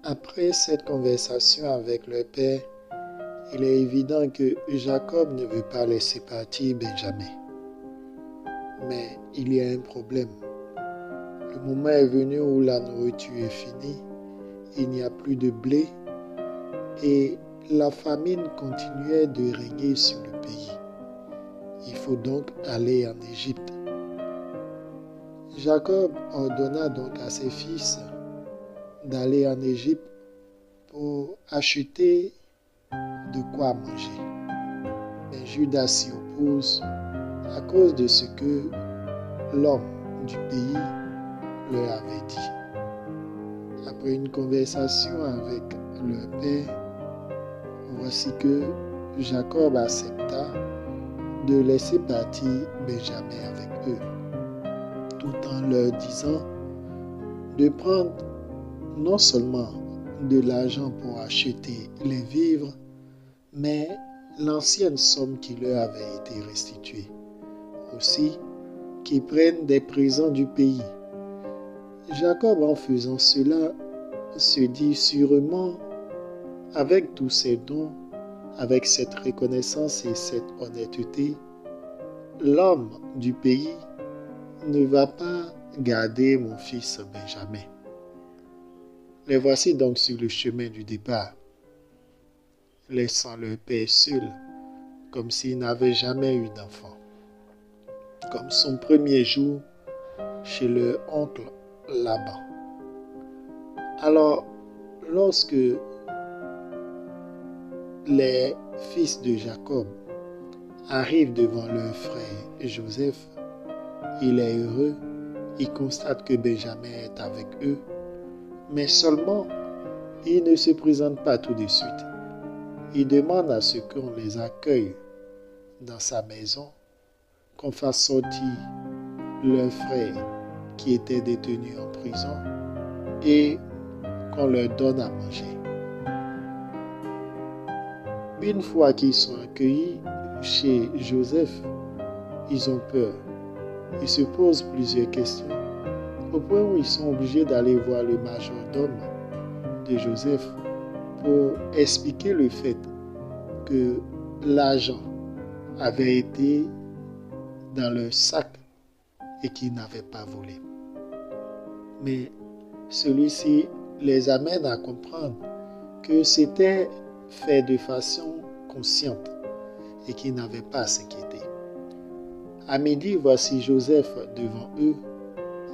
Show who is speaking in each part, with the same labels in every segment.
Speaker 1: Après cette conversation avec le père, il est évident que Jacob ne veut pas laisser partir Benjamin. Mais il y a un problème. Le moment est venu où la nourriture est finie, il n'y a plus de blé et la famine continuait de régner sur le pays. Il faut donc aller en Égypte. Jacob ordonna donc à ses fils d'aller en Égypte pour acheter de quoi manger. Mais Judas s'y oppose à cause de ce que l'homme du pays leur avait dit. Après une conversation avec leur père, voici que Jacob accepta de laisser partir Benjamin avec eux, tout en leur disant de prendre non seulement de l'argent pour acheter les vivres, mais l'ancienne somme qui leur avait été restituée. Aussi, qu'ils prennent des présents du pays. Jacob, en faisant cela, se dit sûrement, avec tous ces dons, avec cette reconnaissance et cette honnêteté, l'homme du pays ne va pas garder mon fils Benjamin. Les voici donc sur le chemin du départ, laissant leur père seul, comme s'il n'avait jamais eu d'enfant. Comme son premier jour chez leur oncle Laban. Alors, lorsque les fils de Jacob arrivent devant leur frère Joseph, il est heureux, il constate que Benjamin est avec eux, mais seulement, il ne se présente pas tout de suite. Il demande à ce qu'on les accueille dans sa maison, qu'on fasse sortir leur frère qui était détenu en prison et qu'on leur donne à manger. Une fois qu'ils sont accueillis chez Joseph, ils ont peur. Ils se posent plusieurs questions, au point où ils sont obligés d'aller voir le majordome de Joseph pour expliquer le fait que l'argent avait été dans leur sac et qu'ils n'avaient pas volé. Mais celui-ci les amène à comprendre que c'était fait de façon consciente et qu'ils n'avaient pas à s'inquiéter. À midi, voici Joseph devant eux.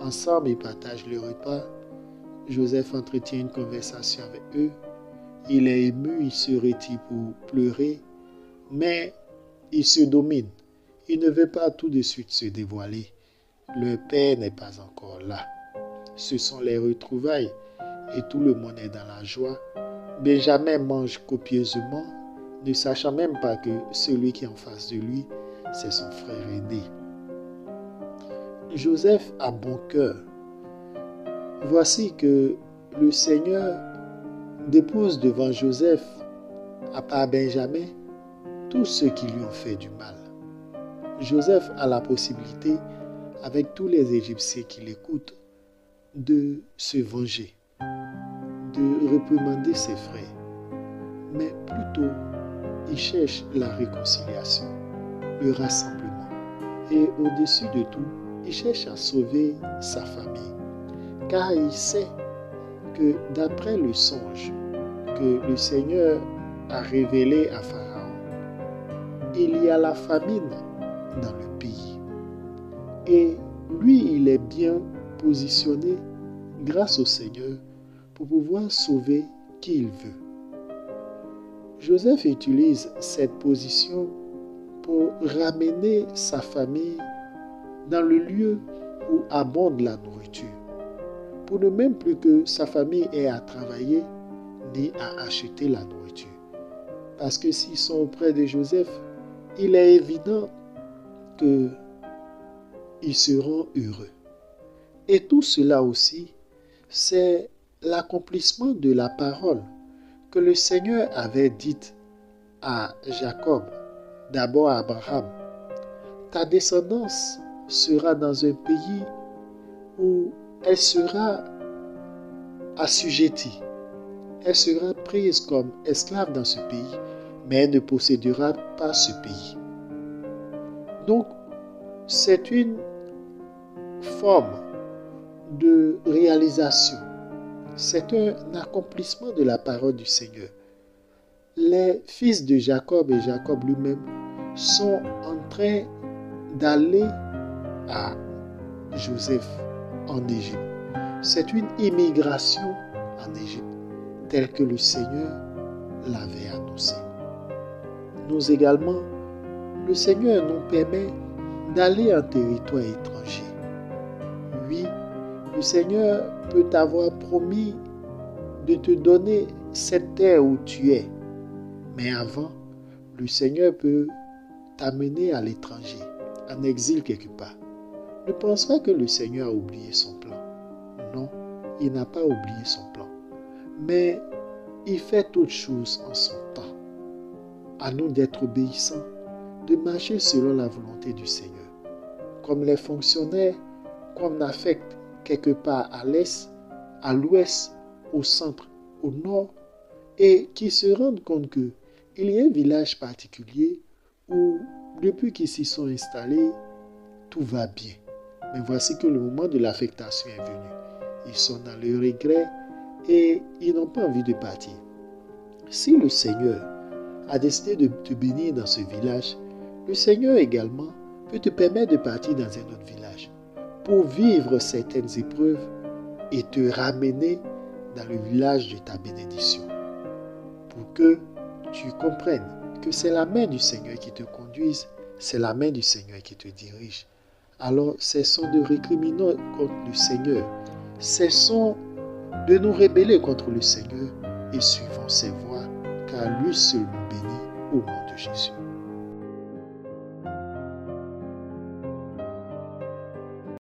Speaker 1: Ensemble, ils partagent le repas. Joseph entretient une conversation avec eux. Il est ému, il se retire pour pleurer, mais il se domine. Il ne veut pas tout de suite se dévoiler. Le père n'est pas encore là. Ce sont les retrouvailles et tout le monde est dans la joie. Benjamin mange copieusement, ne sachant même pas que celui qui est en face de lui, c'est son frère aîné. Joseph a bon cœur. Voici que le Seigneur dépose devant Joseph, à part Benjamin, tous ceux qui lui ont fait du mal. Joseph a la possibilité, avec tous les Égyptiens qui l'écoutent, de se venger, de réprimander ses frères. Mais plutôt, il cherche la réconciliation, le rassemblement. Et au-dessus de tout, il cherche à sauver sa famille. Car il sait que d'après le songe que le Seigneur a révélé à Pharaon, il y a la famine dans le pays. Et lui, il est bien positionné grâce au Seigneur pour pouvoir sauver qui il veut. Joseph utilise cette position pour ramener sa famille dans le lieu où abonde la nourriture, pour ne même plus que sa famille ait à travailler ni à acheter la nourriture. Parce que s'ils sont auprès de Joseph, il est évident qu'ils seront heureux. Et tout cela aussi, c'est l'accomplissement de la parole que le Seigneur avait dite à Jacob, d'abord à Abraham. Ta descendance sera dans un pays où elle sera assujettie. Elle sera prise comme esclave dans ce pays, mais elle ne possédera pas ce pays. Donc, c'est une forme de réalisation. C'est un accomplissement de la parole du Seigneur. Les fils de Jacob et Jacob lui-même sont en train d'aller à Joseph en Égypte. C'est une immigration en Égypte, telle que le Seigneur l'avait annoncé. Nous également, le Seigneur nous permet d'aller en territoire étranger. Oui, le Seigneur peut t'avoir promis de te donner cette terre où tu es. Mais avant, le Seigneur peut t'amener à l'étranger, en exil quelque part. Ne pense pas que le Seigneur a oublié son plan. Non, il n'a pas oublié son plan. Mais il fait toutes choses en son temps. À nous d'être obéissants, de marcher selon la volonté du Seigneur. Comme les fonctionnaires qu'on affecte quelque part à l'est, à l'ouest, au centre, au nord, et qui se rendent compte qu'il y a un village particulier où, depuis qu'ils s'y sont installés, tout va bien. Mais voici que le moment de l'affectation est venu. Ils sont dans le regret et ils n'ont pas envie de partir. Si le Seigneur a décidé de te bénir dans ce village, le Seigneur également peut te permettre de partir dans un autre village pour vivre certaines épreuves et te ramener dans le village de ta bénédiction. Pour que tu comprennes que c'est la main du Seigneur qui te conduise, c'est la main du Seigneur qui te dirige. Alors cessons de récriminer contre le Seigneur, cessons de nous rebeller contre le Seigneur et suivons ses voies, car lui seul nous bénit au nom de Jésus.